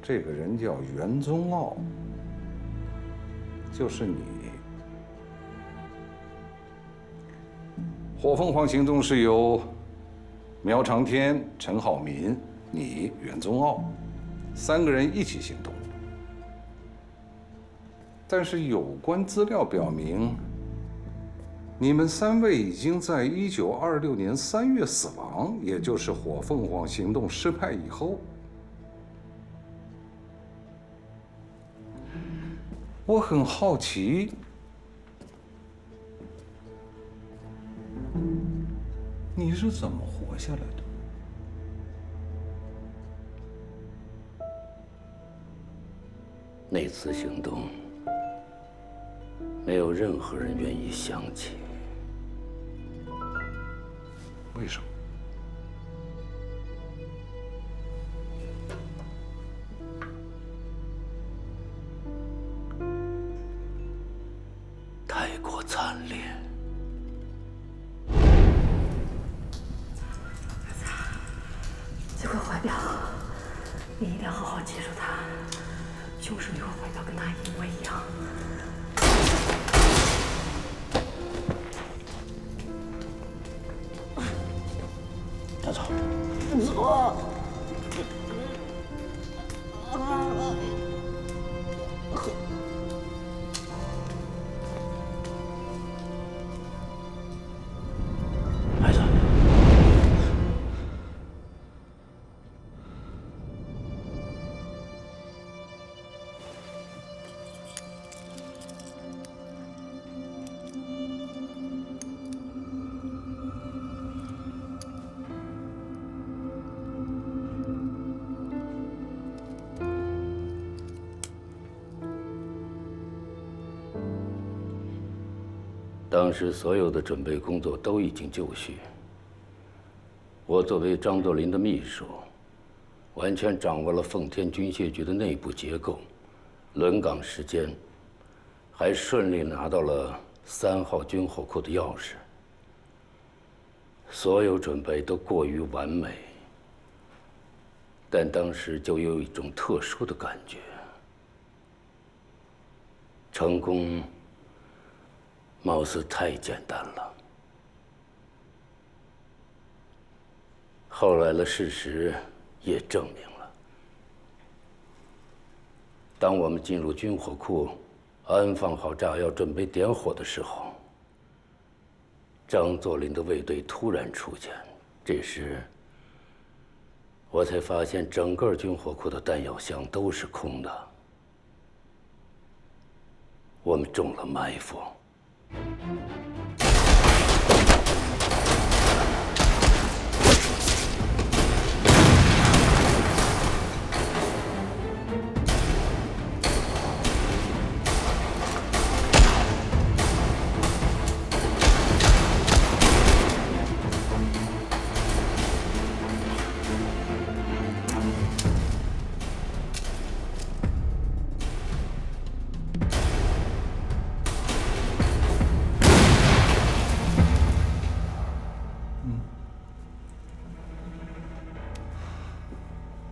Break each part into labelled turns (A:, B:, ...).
A: 这个人叫袁宗傲，就是你。火凤凰行动是由苗长天、陈浩民、你袁宗傲3个人一起行动。但是有关资料表明，你们3位已经在1926年3月死亡，也就是火凤凰行动失败以后。我很好奇，你是怎么活下来的？
B: 那次行动，没有任何人愿意想起。
A: 为什么？
B: 太过惨烈。
C: 这块怀表，你一定要好好记住它。凶手那块怀表跟它一模一样。
B: 大嫂，
C: 走。
B: 孩子，当时所有的准备工作都已经就绪。我作为张作霖的秘书，完全掌握了奉天军械局的内部结构、轮岗时间，还顺利拿到了3号军火库的钥匙。所有准备都过于完美，但当时就有一种特殊的感觉：成功貌似太简单了。后来的事实也证明了，当我们进入军火库，安放好炸药，准备点火的时候，张作霖的卫队突然出现。这时，我才发现整个军火库的弹药箱都是空的，我们中了埋伏。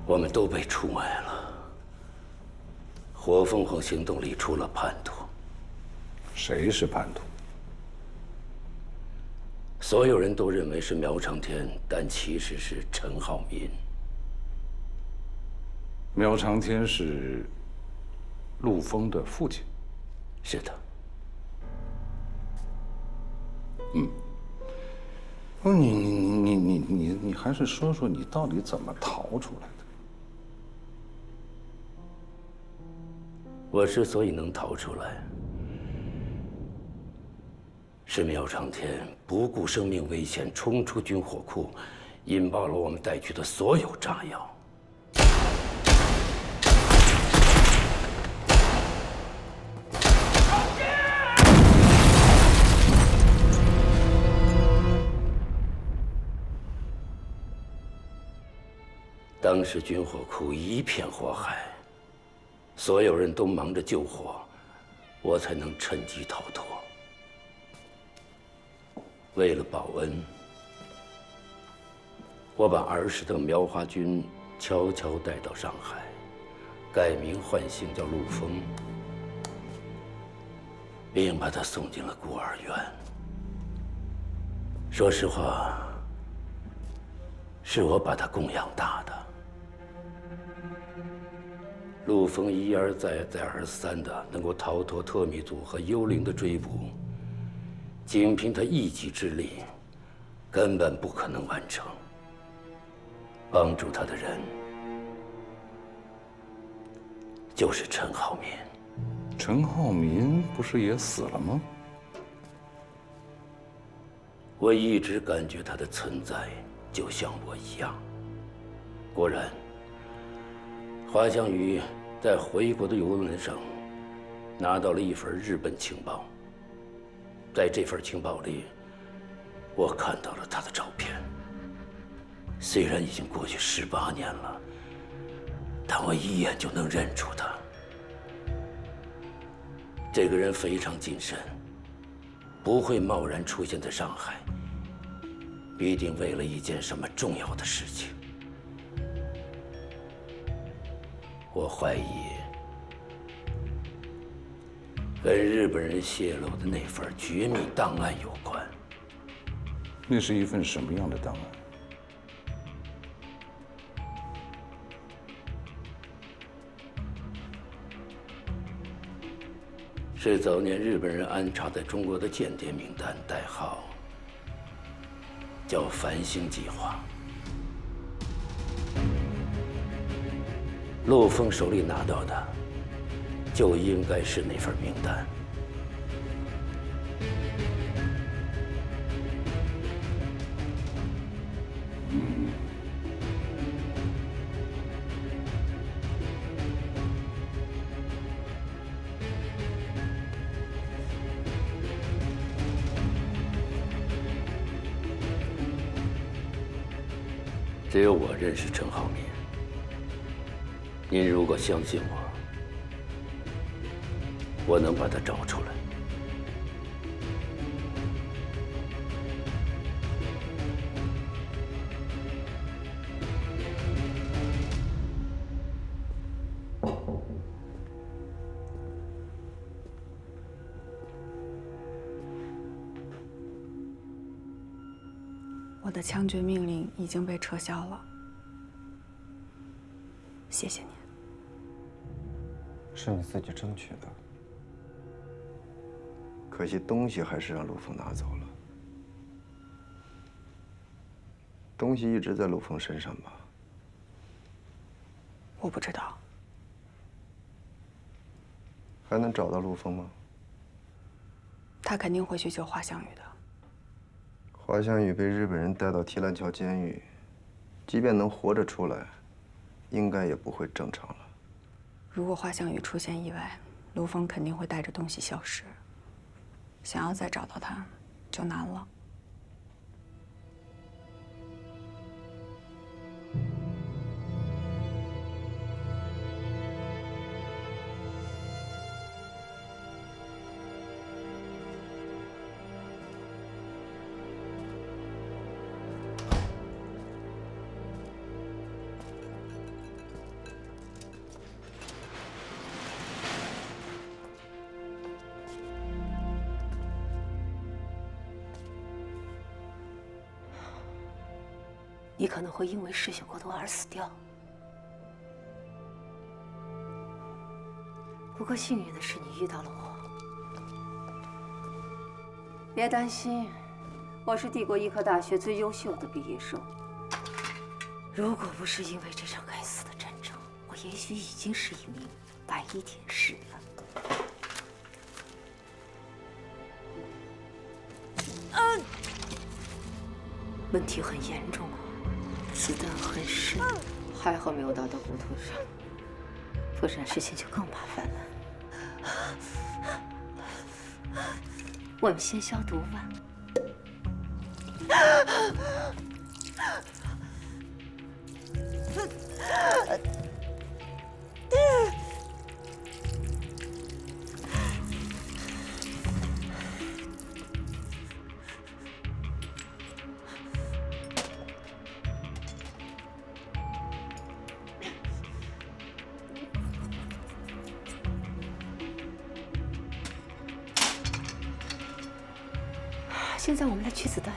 B: 我们都被出卖了。火凤凰行动里出了叛徒。
A: 谁是叛徒？
B: 所有人都认为是苗长天，但其实是陈浩民。
A: 苗长天是陆丰的父亲。
B: 是的。
A: 你还是说说你到底怎么逃出来的？
B: 我之所以能逃出来，是苗长天不顾生命危险冲出军火库，引爆了我们带去的所有炸药。当时军火库一片火海，所有人都忙着救火，我才能趁机逃脱。为了报恩，我把儿时的苗华军悄悄带到上海，改名换姓叫陆丰，并把他送进了孤儿院。说实话，是我把他供养大的。陆丰一而再、再而三的能够逃脱特米族和幽灵的追捕，仅凭他一己之力，根本不可能完成。帮助他的人就是陈浩民。
A: 陈浩民不是也死了吗？
B: 我一直感觉他的存在就像我一样。果然，华强宇在回国的游轮上拿到了一份日本情报。在这份情报里，我看到了他的照片。虽然已经过去18年了，但我一眼就能认出他。这个人非常谨慎，不会贸然出现在上海，必定为了一件什么重要的事情。我怀疑，跟日本人泄露的那份绝密档案有关。
A: 那是一份什么样的档案？
B: 是早年日本人安插在中国的间谍名单，代号叫“繁星计划”。陆丰手里拿到的，就应该是那份名单。只有我认识陈浩民。您如果相信我，我能把他找出来。
D: 我的枪决命令已经被撤销了，谢谢你。
E: 是你自己争取的，可惜东西还是让陆丰拿走了。东西一直在陆丰身上吧？
D: 我不知道。
E: 还能找到陆丰吗？
D: 他肯定会去救华香宇的。
E: 华香宇被日本人带到提篮桥监狱，即便能活着出来，应该也不会正常了。
D: 如果华香宇出现意外，陆丰肯定会带着东西消失。想要再找到他，就难了。
C: 你可能会因为失血过多而死掉。不过幸运的是，你遇到了我。别担心，我是帝国医科大学最优秀的毕业生。如果不是因为这场该死的战争，我也许已经是一名白衣天使了。问题很严重啊，子弹很深，还好没有打到骨头上，不然事情就更麻烦了。我们先消毒吧。现在我们来取子弹。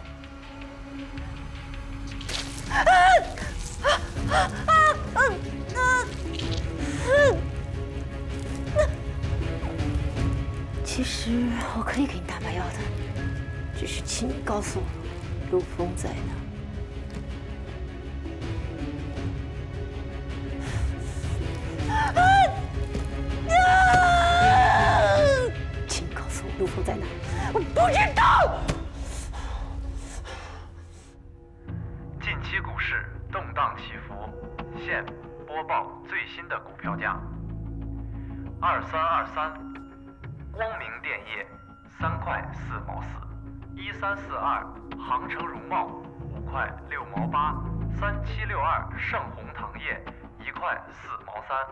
C: 其实我可以给你打麻药的，只是请你告诉我，陆枫在哪？请告诉我，陆枫在哪？我不知道。
F: 近期股市动荡起伏，现播报最新的股票价：2323，光明电业3块4毛4；1342，航城容貌5块6毛8；3762，盛虹糖业1块4毛3。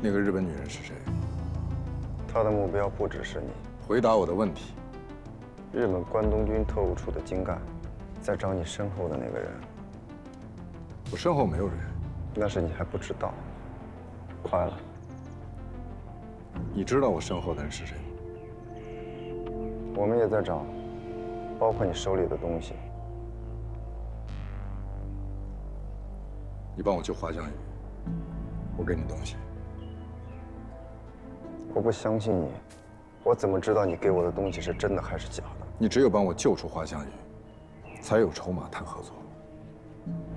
G: 那个日本女人是谁？
E: 她的目标不只是你。
G: 回答我的问题。
E: 日本关东军特务处的精干，在找你身后的那个人。
G: 我身后没有人。
E: 那是你还不知道。快了。
G: 你知道我身后的人是谁吗？
E: 我们也在找，包括你手里的东西。
G: 你帮我救华香宇，我给你东西。
E: 我不相信你，我怎么知道你给我的东西是真的还是假的？
G: 你只有帮我救出华香宇，才有筹码谈合作。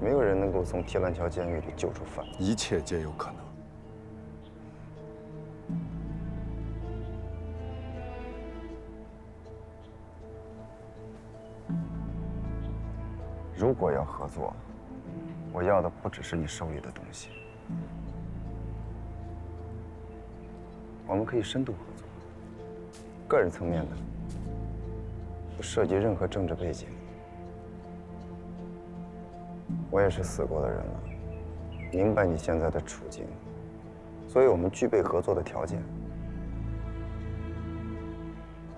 E: 没有人能够从铁栏桥监狱里救出犯人，
G: 一切皆有可能。
E: 如果要合作，我要的不只是你手里的东西。我们可以深度合作，个人层面的，不涉及任何政治背景。我也是死过的人了，明白你现在的处境，所以我们具备合作的条件。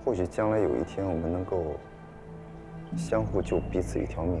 E: 或许将来有一天，我们能够相互救彼此一条命。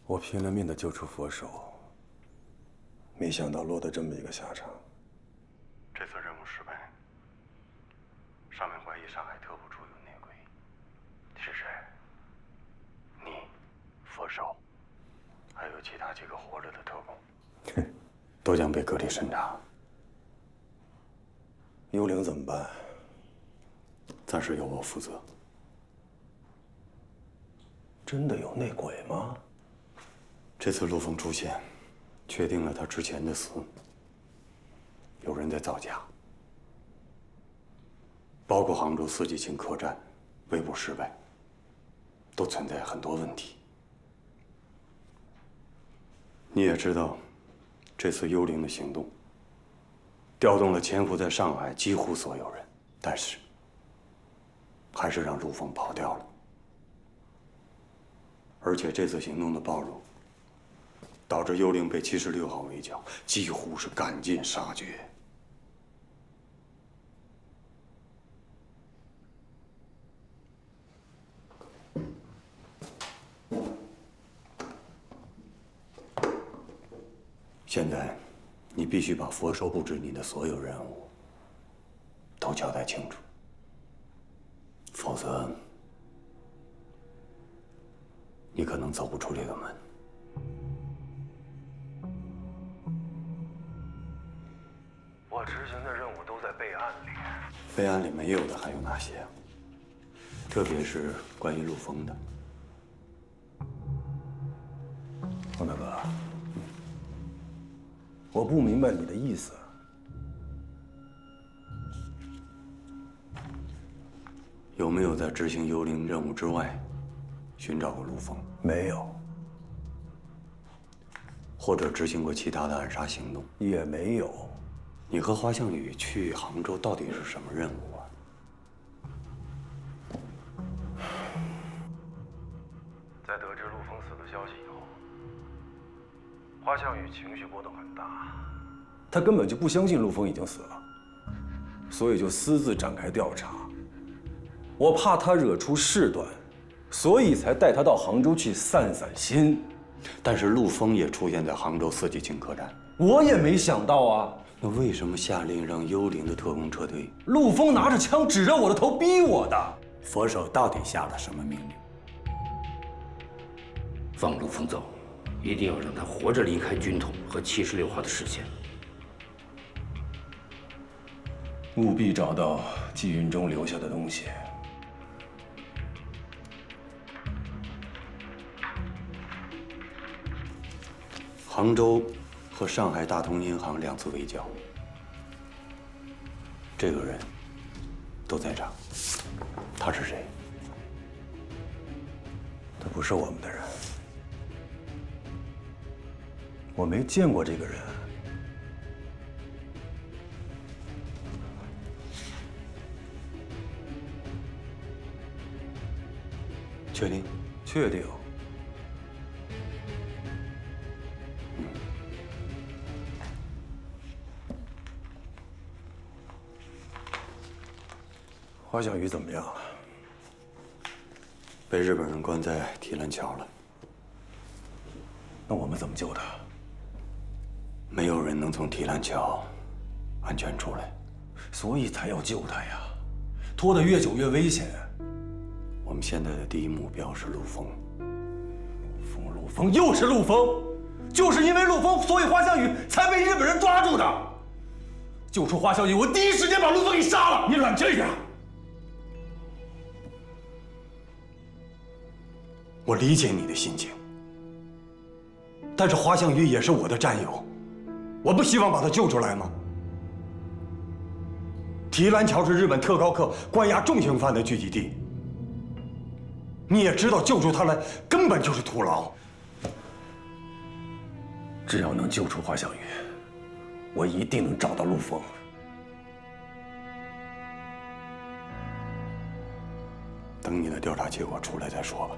H: 我拼了命的救出佛手，没想到落得这么一个下场。
I: 这次任务失败，上面怀疑上海特务处有内鬼，是谁？你，佛手，还有其他几个活着的特工，
H: 都将被隔离审查。幽灵怎么办？暂时由我负责。真的有内鬼吗？这次陆枫出现，确定了他之前的死。有人在造假，包括杭州四季青客栈围捕失败，都存在很多问题。你也知道，这次幽灵的行动调动了潜伏在上海几乎所有人，但是还是让陆枫跑掉了。而且这次行动的暴露，导致幽灵被76号围剿，几乎是赶尽杀绝。现在，你必须把佛手布置你的所有任务都交代清楚，否则你可能走不出这个门。
I: 我执行的任务都在备案里。
H: 备案里没有的还有哪些？特别是关于陆枫的。
J: 黄大哥，我不明白你的意思。
H: 有没有在执行幽灵任务之外寻找过陆枫？
J: 没有，
H: 或者执行过其他的暗杀行动？
J: 也没有。
H: 你和花向宇去杭州到底是什么任务啊？
I: 在得知陆枫死的消息以后，花向宇情绪波动很大。
J: 他根本就不相信陆枫已经死了，所以就私自展开调查。我怕他惹出事端，所以才带他到杭州去散散心。
H: 但是陆枫也出现在杭州四季青客栈，
J: 我也没想到啊。
H: 那为什么下令让幽灵的特工撤退？
J: 陆枫拿着枪指着我的头逼我的。
H: 佛手到底下了什么命令？
B: 放陆枫走，一定要让他活着离开军统和76号的视线。
J: 务必找到季云中留下的东西。
H: 杭州和上海大同银行2次围剿，这个人都在这儿。他是谁？
J: 他不是我们的人，我没见过这个人。
H: 确定？
J: 确定。花向宇怎么样了？
H: 被日本人关在提篮桥了。
J: 那我们怎么救他？
H: 没有人能从提篮桥安全出来，
J: 所以才要救他呀。拖得越久越危险。
H: 我们现在的第一目标是陆枫。
J: 陆枫又是陆枫，就是因为陆枫，所以花向宇才被日本人抓住的。救出花向宇，我第一时间把陆枫给杀了。你软这样？
H: 我理解你的心情，但是花向宇也是我的战友，我不希望把他救出来吗？提篮桥是日本特高课关押重刑犯的聚集地，你也知道，救出他来根本就是徒劳。
J: 只要能救出花向宇，我一定能找到陆枫。
H: 等你的调查结果出来再说吧。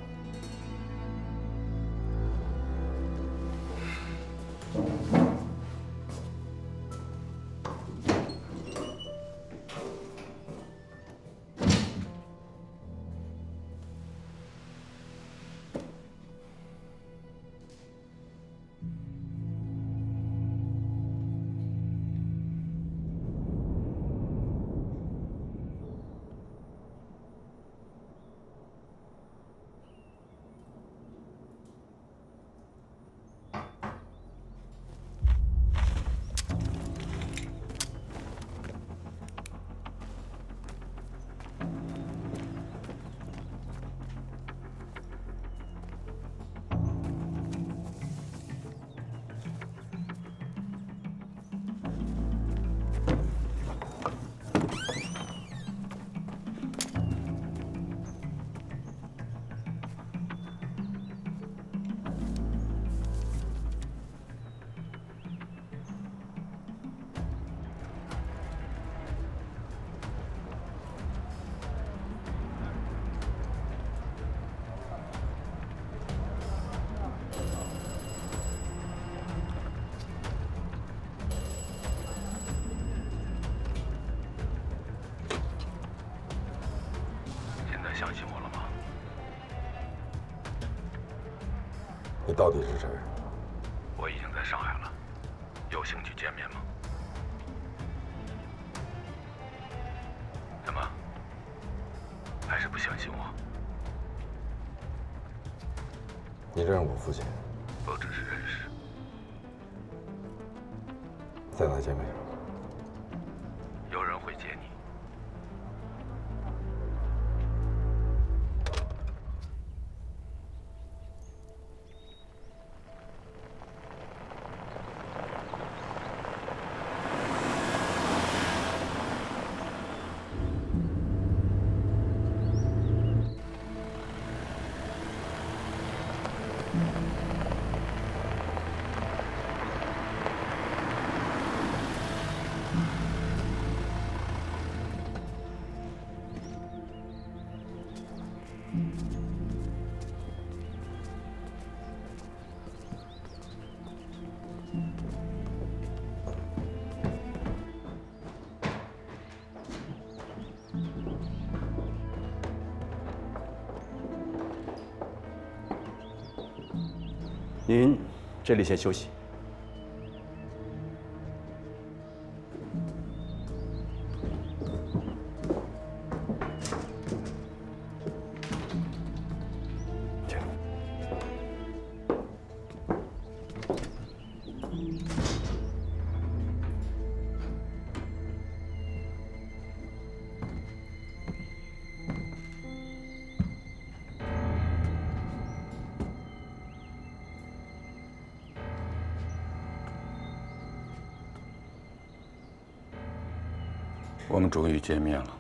G: 你到底是谁？
I: 我已经在上海了，有兴趣见面吗？怎么？还是不相信我？
G: 你认识我父亲？
I: 不只是认识。
G: 在哪见面？
I: 有人会接你。
H: 您这里先休息。
B: 我们终于见面了。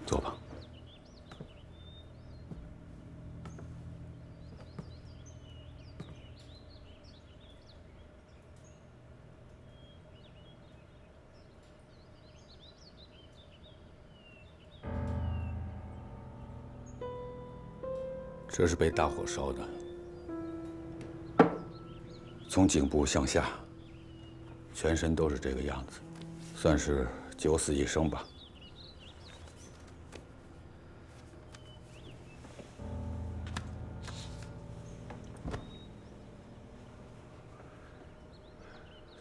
B: 坐吧。这是被大火烧的，从颈部向下，全身都是这个样子，算是九死一生吧。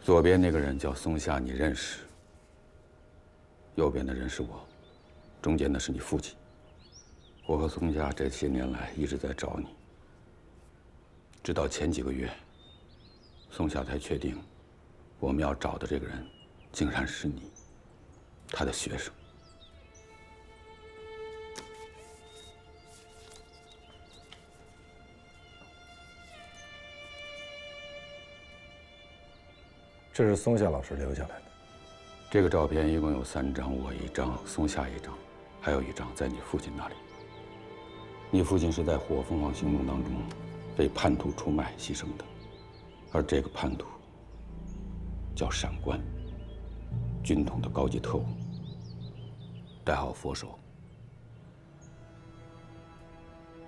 B: 左边那个人叫松下，你认识；右边的人是我，中间的是你父亲。我和松下这些年来一直在找你，直到前几个月，松下才确定，我们要找的这个人，竟然是你，他的学生。
G: 这是松下老师留下来的。
B: 这个照片一共有3张，我1张，松下1张，还有1张在你父亲那里。你父亲是在火凤凰行动当中被叛徒出卖牺牲的，而这个叛徒叫闪官，军统的高级特务，代号佛手。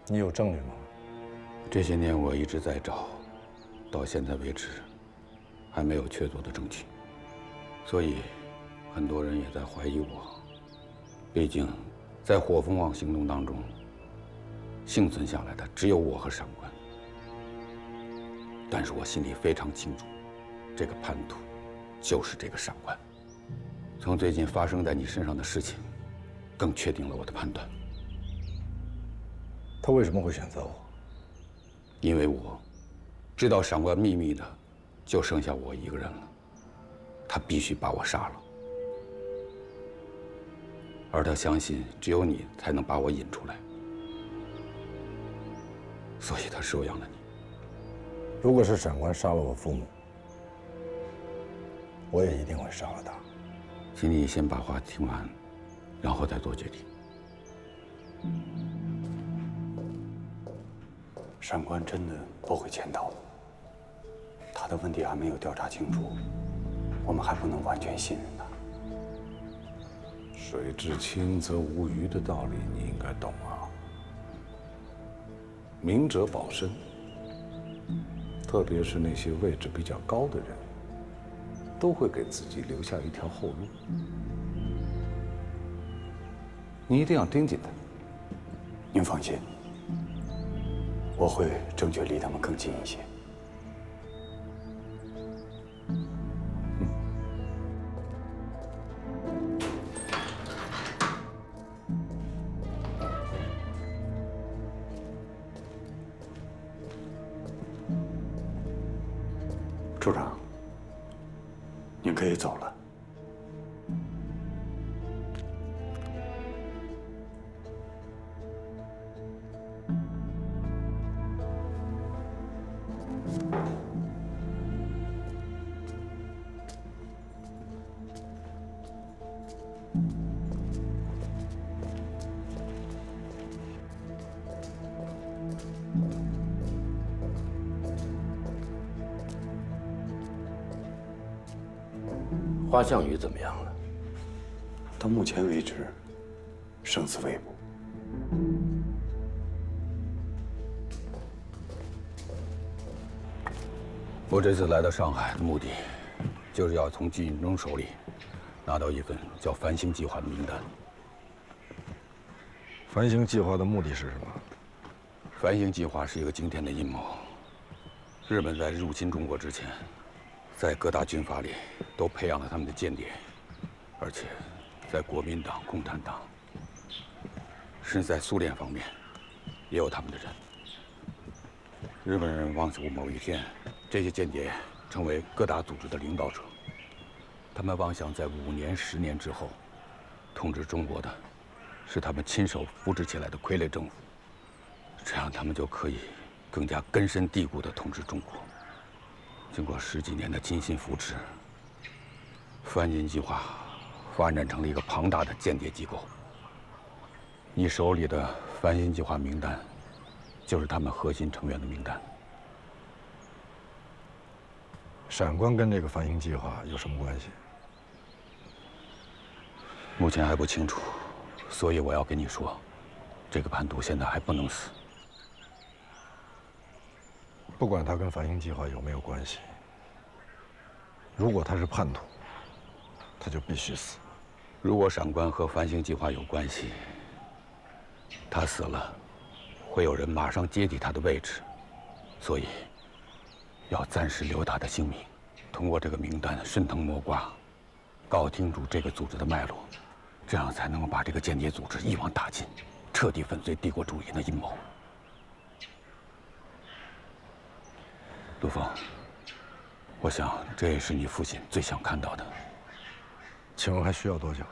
G: 你有证据吗？
B: 这些年我一直在找，到现在为止还没有确凿的证据，所以很多人也在怀疑我。毕竟在火凤凰行动当中幸存下来的只有我和闪官，但是我心里非常清楚，这个叛徒就是这个闪官。从最近发生在你身上的事情，更确定了我的判断。
G: 他为什么会选择我？
B: 因为我知道闪官秘密的就剩下我一个人了，他必须把我杀了，而他相信只有你才能把我引出来。所以他收养了你。
G: 如果是闪官杀了我父母，我也一定会杀了他。
B: 请你先把话听完，然后再做决定。
H: 闪官真的不会潜逃，他的问题还没有调查清楚，我们还不能完全信任他。
A: 水至清则无鱼的道理你应该懂啊。明哲保身，特别是那些位置比较高的人，都会给自己留下一条后路。你一定要盯紧他。
H: 您放心，我会争取离他们更近一些。处长，您可以走了。
B: 花项羽怎么样了？
H: 到目前为止，生死未卜。
B: 我这次来到上海的目的，就是要从季云中手里拿到一份叫“繁星计划”的名单。
G: 繁星计划的目的是什么？
B: 繁星计划是一个惊天的阴谋。日本在入侵中国之前，在各大军阀里都培养了他们的间谍，而且在国民党、共产党，甚至在苏联方面，也有他们的人。日本人妄想某一天，这些间谍成为各大组织的领导者，他们妄想在5年、10年之后，统治中国的，是他们亲手扶植起来的傀儡政府，这样他们就可以更加根深蒂固地统治中国。经过10几年的精心扶持，繁星计划发展成了一个庞大的间谍机构。你手里的繁星计划名单，就是他们核心成员的名单。
G: 闪光跟这个繁星计划有什么关系？
B: 目前还不清楚，所以我要跟你说，这个叛徒现在还不能死。
G: 不管他跟繁星计划有没有关系，如果他是叛徒，他就必须死。
B: 如果闪光和繁星计划有关系，他死了，会有人马上接替他的位置，所以要暂时留他的性命，通过这个名单顺藤摸瓜，搞清楚这个组织的脉络，这样才能够把这个间谍组织一网打尽，彻底粉碎帝国主义的阴谋。陆枫，我想这也是你父亲最想看到的。
G: 请问还需要多久？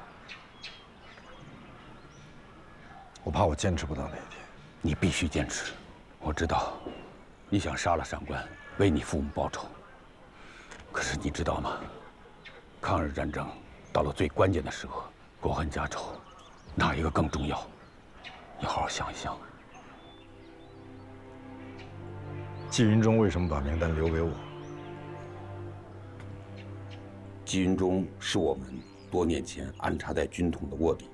G: 我怕我坚持不到那一天。
B: 你必须坚持。我知道，你想杀了上官，为你父母报仇。可是你知道吗？抗日战争到了最关键的时刻，国恨家仇，哪一个更重要？你好好想一想。
G: 季云中为什么把名单留给我？
K: 季云中是我们多年前安插在军统的卧底，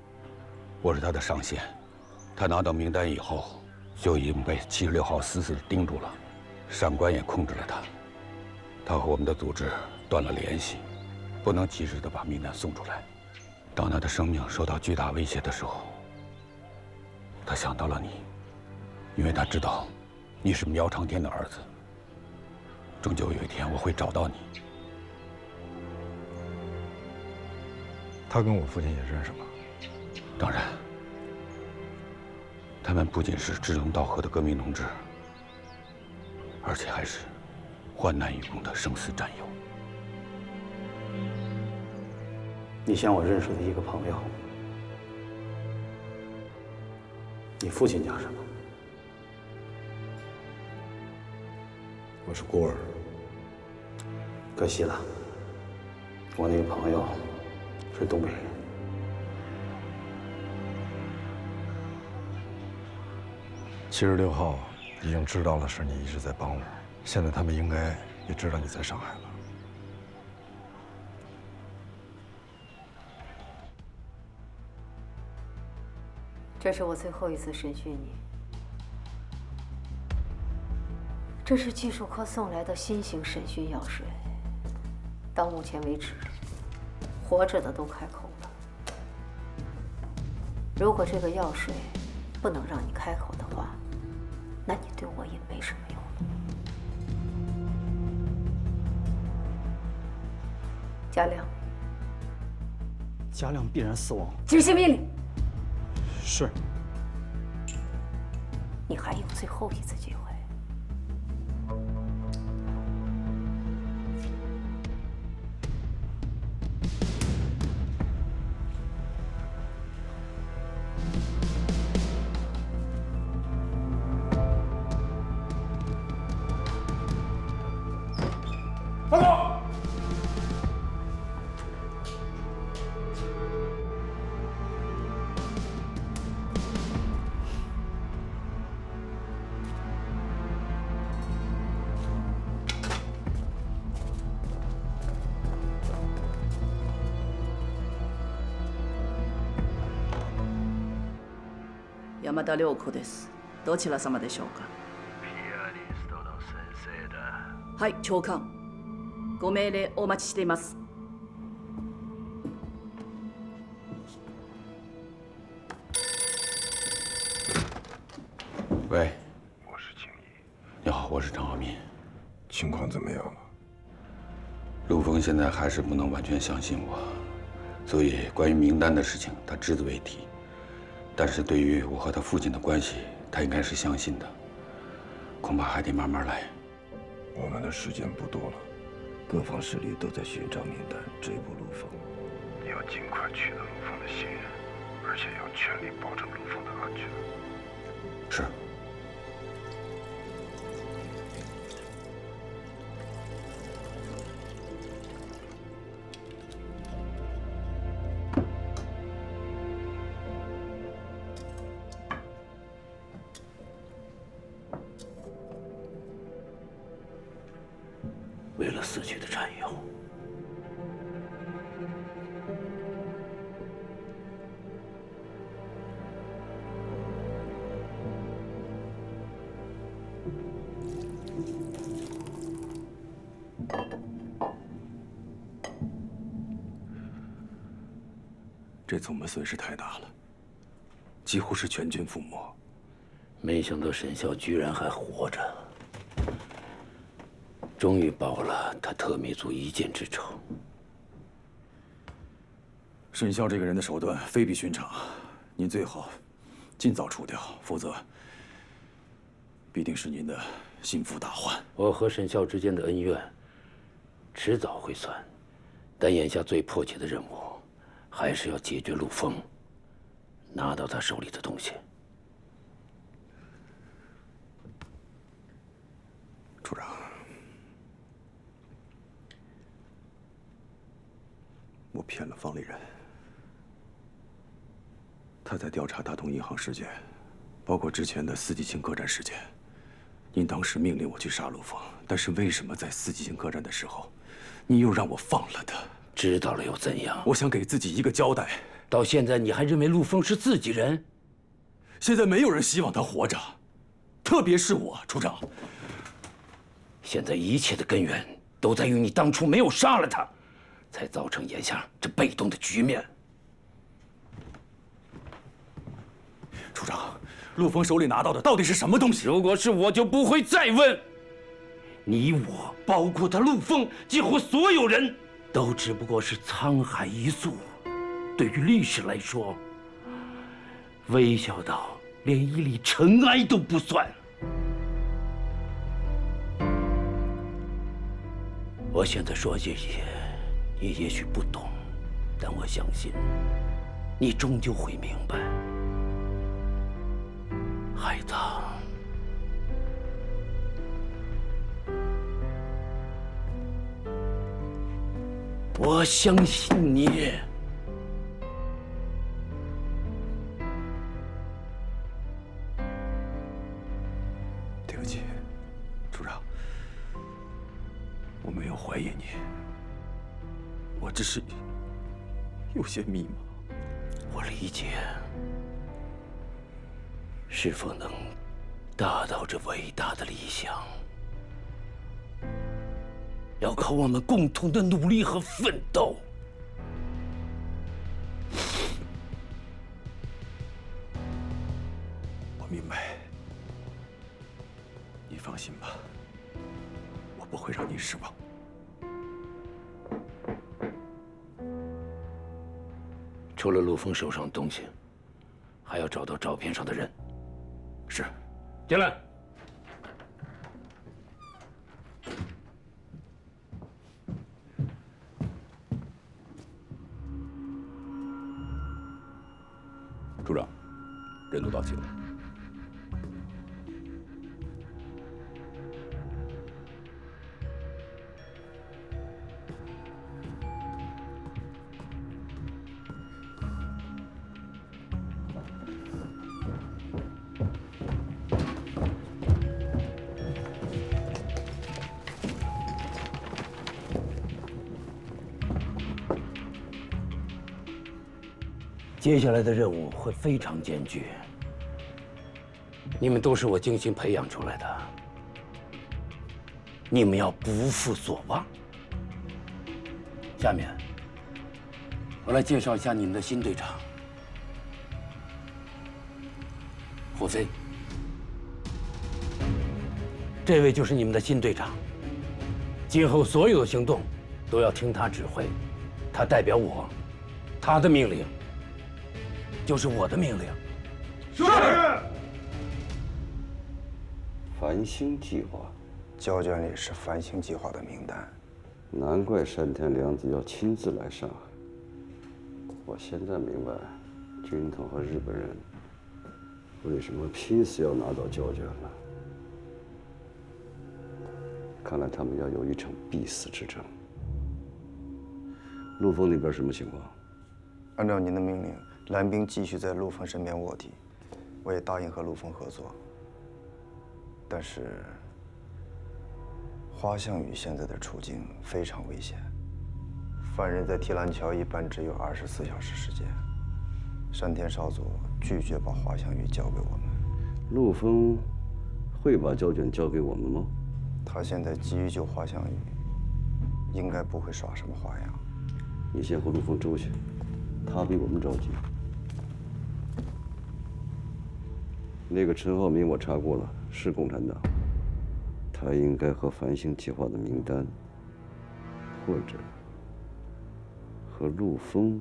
B: 我是他的上线。他拿到名单以后，就已经被76号死死盯住了，上官也控制了他。他和我们的组织断了联系，不能及时的把名单送出来。当他的生命受到巨大威胁的时候，他想到了你，因为他知道你是苗长天的儿子。终究有一天我会找到你。
G: 他跟我父亲也认识吗？
B: 当然。他们不仅是志同道合的革命同志，而且还是患难与共的生死战友。
H: 你像我认识的一个朋友，你父亲叫什么？
G: 我是孤儿。
H: 可惜了，我那个朋友是东北人。
G: 76号已经知道了是你一直在帮我，现在他们应该也知道你在上海了。
C: 这是我最后一次审讯你。这是技术科送来的新型审讯药水，到目前为止，活着的都开口了。如果这个药水不能让你开口的话，那你对我也没什么用了。嘉亮，
L: 嘉亮必然死亡。
C: 执行命令。
L: 是。
C: 你还有最后一次机会。
M: 报告。
N: 山田涼子です。どちら様でしょうか。
F: ピアニストの先生だ。
N: はい、長官。ご命令お待ちしています。
K: 喂，
I: 我是青衣。
K: 你好，我是张浩民。
I: 情况怎么样了？
K: 陆峰现在还是不能完全相信我，所以关于名单的事情他只字未提。但是对于我和他父亲的关系，他应该是相信的，恐怕还得慢慢来。
I: 我们的时间不多了，各方势力都在寻找名单，追捕陆峰。你要尽快取得陆峰的信任，而且要全力保证陆峰的安全。
K: 是。
B: 为了死去的战友，
J: 这次我们损失太大了，几乎是全军覆没。
B: 没想到沈啸居然还活着。终于报了他特密组一箭之仇。
J: 沈啸这个人的手段非比寻常，您最好尽早除掉，否则必定是您的心腹大患。
B: 我和沈啸之间的恩怨，迟早会算，但眼下最迫切的任务，还是要解决陆峰，拿到他手里的东西。
J: 处长。我骗了方立人，他在调查大同银行事件，包括之前的四季青客栈事件。您当时命令我去杀陆峰，但是为什么在四季青客栈的时候，你又让我放了他？
B: 知道了又怎样？
J: 我想给自己一个交代。
B: 到现在你还认为陆峰是自己人？
J: 现在没有人希望他活着，特别是我，处长。
B: 现在一切的根源都在于你当初没有杀了他。才造成眼下这被动的局面。
J: 处长，陆峰手里拿到的到底是什么东西？
B: 如果是我，就不会再问。你我，包括他陆峰，几乎所有人都只不过是沧海一粟。对于历史来说，微小到连一粒尘埃都不算。我现在说这些，你也许不懂，但我相信，你终究会明白。孩子，我相信你。
J: 对不起，处长，我没有怀疑你，我只是有些迷茫。
B: 我理解，是否能达到这伟大的理想，要靠我们共同的努力和奋斗。
J: 我明白，你放心吧，我不会让你失望。
B: 除了陆枫手上的东西，还要找到照片上的人。
J: 是。
B: 进来。
M: 处长，人都到齐了。
B: 接下来的任务会非常艰巨，你们都是我精心培养出来的，你们要不负所望。下面，我来介绍一下你们的新队长，胡飞。这位就是你们的新队长，今后所有的行动都要听他指挥，他代表我，他的命令就是我的命令。
H: 是。繁星计划，
E: 胶卷里是繁星计划的名单。
H: 难怪山田凉子要亲自来上海。我现在明白，军统和日本人为什么拼死要拿到胶卷了。看来他们要有一场必死之争。陆枫那边什么情况？
E: 按照您的命令，蓝兵继续在陆枫身边卧底，我也答应和陆枫合作。但是，花向宇现在的处境非常危险，犯人在提篮桥一般只有24小时时间。山田少佐拒绝把花向宇交给我们。
H: 陆枫会把胶卷交给我们吗？
E: 他现在急于救花向宇，应该不会耍什么花样。
H: 你先和陆枫周旋，他比我们着急。那个陈浩民我查过了，是共产党，他应该和繁星计划的名单，或者和陆枫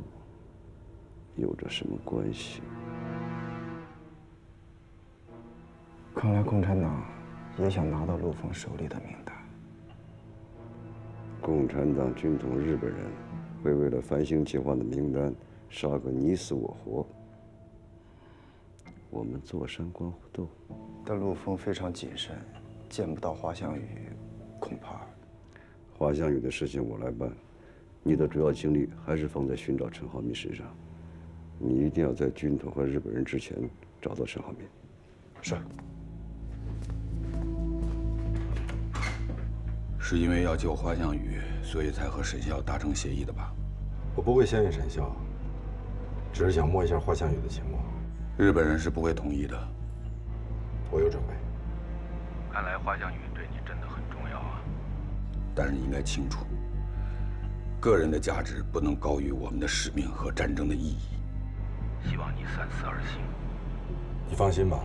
H: 有着什么关系？
E: 看来共产党也想拿到陆枫手里的名单。
H: 共产党、军统、日本人会为了繁星计划的名单杀个你死我活，我们坐山观虎斗。
E: 但陆枫非常谨慎，见不到花向宇，恐怕……
H: 花向宇的事情我来办，你的主要精力还是放在寻找陈浩民身上。你一定要在军统和日本人之前找到陈浩民。
E: 是。
K: 是因为要救花向宇，所以才和沈啸达成协议的吧？
G: 我不会相信沈啸，只是想摸一下花向宇的情况。
K: 日本人是不会同意的。
G: 我有准备。
K: 看来花向宇对你真的很重要啊。但是你应该清楚，个人的价值不能高于我们的使命和战争的意义。希望你三思而行。
G: 你放心吧，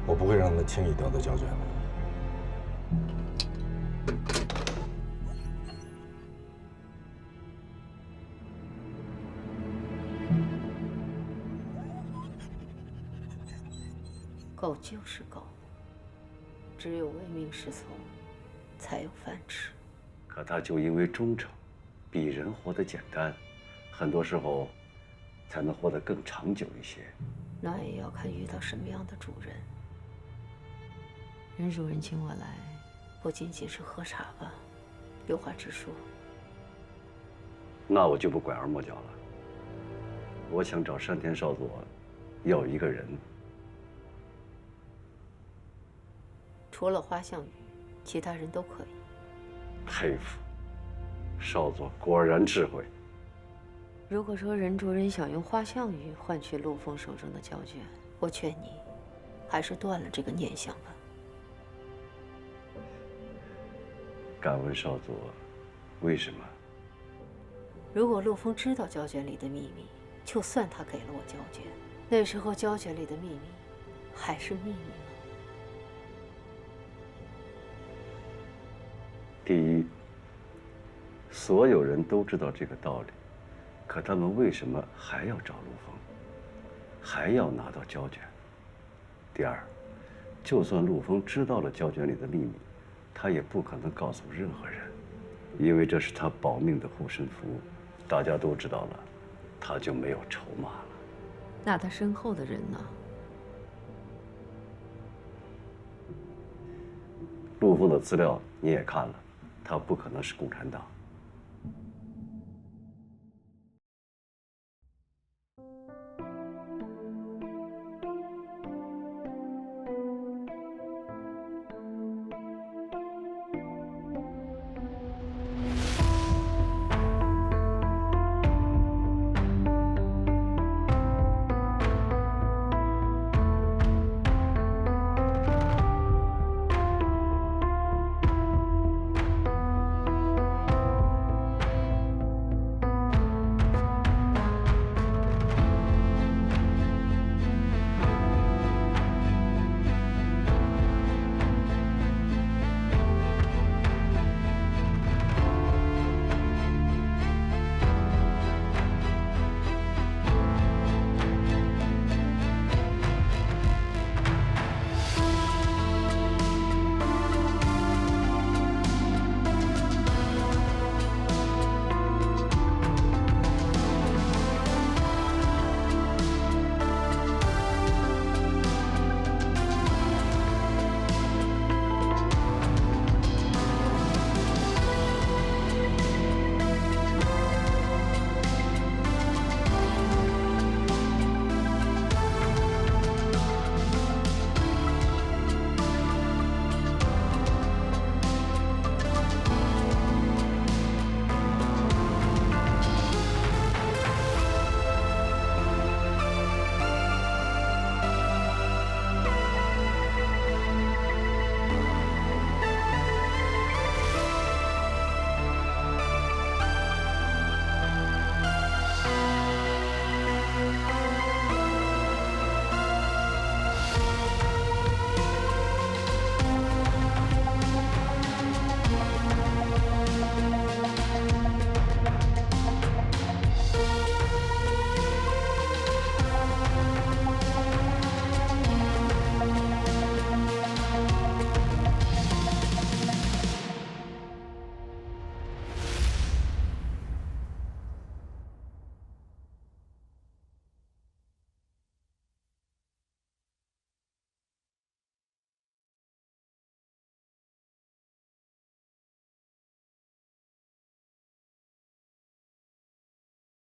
G: 我不会让他轻易得到胶卷的。
C: 狗就是狗，只有唯命是从，才有饭吃。
H: 可他就因为忠诚，比人活得简单，很多时候才能活得更长久一些。
C: 那也要看遇到什么样的主人。任主任请我来，不仅仅是喝茶吧，有话直说。
H: 那我就不拐弯抹角了。我想找山田少佐要一个人。
C: 除了花向宇，其他人都可以。
H: 佩服，少佐果然智慧。
C: 如果说任主任想用花向宇换取陆枫手中的胶卷，我劝你还是断了这个念想吧。
H: 敢问少佐，为什么？
C: 如果陆枫知道胶卷里的秘密，就算他给了我胶卷，那时候胶卷里的秘密还是秘密吗？
H: 第一，所有人都知道这个道理，可他们为什么还要找陆枫，还要拿到胶卷？第二，就算陆枫知道了胶卷里的秘密，他也不可能告诉任何人，因为这是他保命的护身符，大家都知道了，他就没有筹码了。
C: 那他身后的人呢？
H: 陆枫的资料你也看了，他不可能是共产党。